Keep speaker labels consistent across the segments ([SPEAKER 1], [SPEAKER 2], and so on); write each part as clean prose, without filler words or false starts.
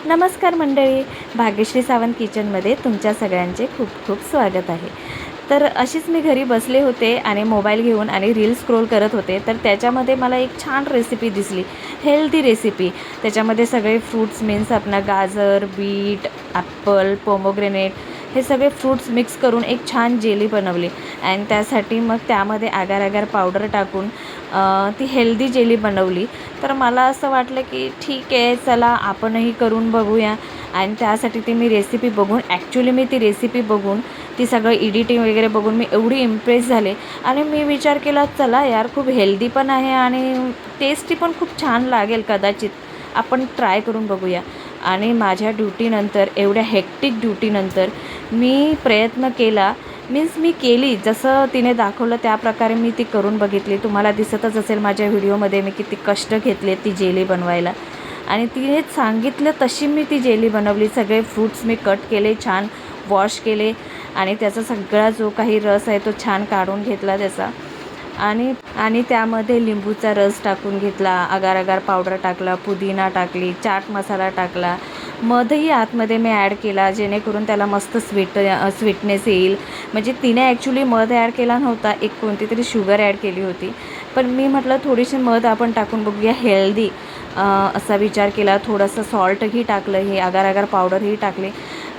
[SPEAKER 1] नमस्कार मंडळी, भाग्यश्री सावंत किचनमध्ये तुमच्या सगळ्यांचे खूप खूप स्वागत आहे। तर अशीच मी घरी बसले होते आणि मोबाईल घेऊन आणि रील स्क्रोल करत होते, तर त्याच्यामध्ये मला एक छान रेसिपी दिसली, हेल्दी रेसिपी। त्याच्यामध्ये सगळे फ्रूट्स मीन्स आपला गाजर, बीट, ॲपल, पोमोग्रेनेट हे सगळे फ्रूट्स मिक्स करून एक छान जेली बनवली आणि त्यासाठी मग त्यामध्ये आगार आगार पावडर टाकून ती हेल्दी जेली बनवली। तर मला असं वाटलं की ठीक आहे, चला आपणही करून बघूया। आणि त्यासाठी ती मी रेसिपी बघून ॲक्च्युली मी ती रेसिपी बघून ती सगळं एडिटिंग वगैरे बघून मी एवढी इम्प्रेस झाले आणि मी विचार केला चला यार, खूप हेल्दी पण आहे आणि टेस्टी पण खूप छान लागेल, कदाचित आपण ट्राय करून बघूया। आणि माझ्या ड्युटीनंतर, एवढ्या हेक्टिक ड्युटीनंतर मी प्रयत्न केला, मीन्स मी केली जसं तिने दाखवलं त्याप्रकारे मी ती करून बघितली। तुम्हाला दिसतच असेल माझ्या व्हिडिओमध्ये मी किती कष्ट घेतले ती जेली बनवायला आणि तिने सांगितलं तशी मी ती जेली बनवली। सगळे फ्रूट्स मी कट केले, छान वॉश केले आणि त्याचा सगळा जो काही रस आहे तो छान काढून घेतला त्याचा आणि त्यामध्ये लिंबूचा रस टाकून घेतला, आगार आगार पावडर टाकला, पुदिना टाकली, चाट मसाला टाकला, मधही आतमध्ये मी ॲड केला जेणेकरून त्याला मस्त स्वीटनेस येईल। म्हणजे तिने ॲक्च्युली मध ॲड केला नव्हता, एक कोणती तरी शुगर ॲड केली होती, पण मी म्हटलं थोडीशी मध आपण टाकून बघूया, हेल्दी असा विचार केला। थोडंसं सॉल्टही टाकलं, हे आगार आगार पावडरही टाकले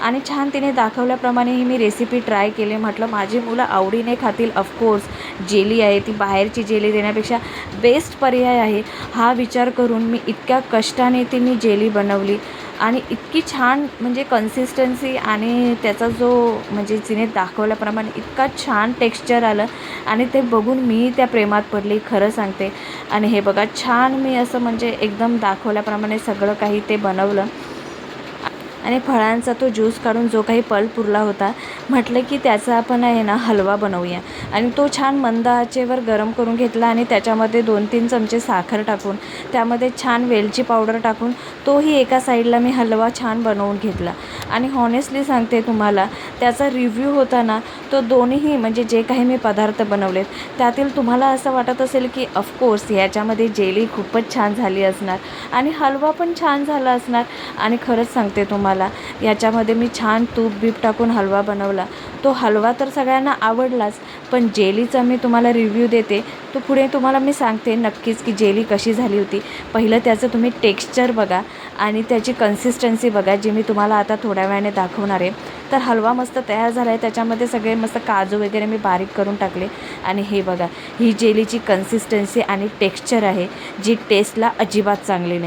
[SPEAKER 1] आणि छान तिने दाखवल्याप्रमाणे ही मी रेसिपी ट्राय केली। म्हटलं माझी मुलं आवडीने खातील, ऑफकोर्स जेली आहे ती बाहेरची जेली देण्यापेक्षा बेस्ट पर्याय आहे हा विचार करून मी इतक्या कष्टाने ती मी जेली बनवली आणि इतकी छान, म्हणजे कन्सिस्टन्सी आणि त्याचा जो म्हणजे तिने दाखवल्याप्रमाणे इतका छान टेक्स्चर आलं आणि ते बघून मी त्या प्रेमात पडली, खरं सांगते। आणि हे बघा, छान मी असं म्हणजे एकदम दाखवल्याप्रमाणे सगळं काही ते बनवलं आणि फळांचा तो ज्यूस काढून जो काही पल्प उरला होता, म्हटलं की त्याचा आपण आहे ना हलवा बनवूया आणि तो छान मंद आचेवर गरम करून घेतला आणि त्याच्यामध्ये 2-3 चमचे साखर टाकून त्यामध्ये छान वेलची पावडर टाकून तोही एका साईडला मी हलवा छान बनवून घेतला। आणि हॉनेस्टली सांगते तुम्हाला, त्याचा रिव्ह्यू होता ना, तो दोन्हीही म्हणजे जे काही मी पदार्थ बनवलेत त्यातील तुम्हाला असं वाटत असेल की ऑफकोर्स याच्यामध्ये जेली खूपच छान झाली असणार आणि हलवा पण छान झाला असणार। आणि खरंच सांगते तुम्हाला, याच्यामध्ये मी छान तूप बीप टाकून हलवा बनवला, तो हलवा तर सगळ्यांना आवडलाच, पण जेलीचा मी तुम्हाला रिव्ह्यू देते तो पुढे तुम्हाला मी सांगते नक्कीच की जेली कशी झाली होती। पहिलं त्याचं तुम्ही टेक्स्चर बघा आणि त्याची कन्सिस्टन्सी बघा, जी मी तुम्हाला आता थोड्या वेळाने दाखवणार आहे। तर हलवा मस्त तयार झाला आहे, त्याच्यामध्ये सगळे मस्त काजू वगैरे मी बारीक करून टाकले आणि हे बघा, ही जेलीची कन्सिस्टन्सी आणि टेक्स्चर आहे जी टेस्टला अजिबात चांगली नाही।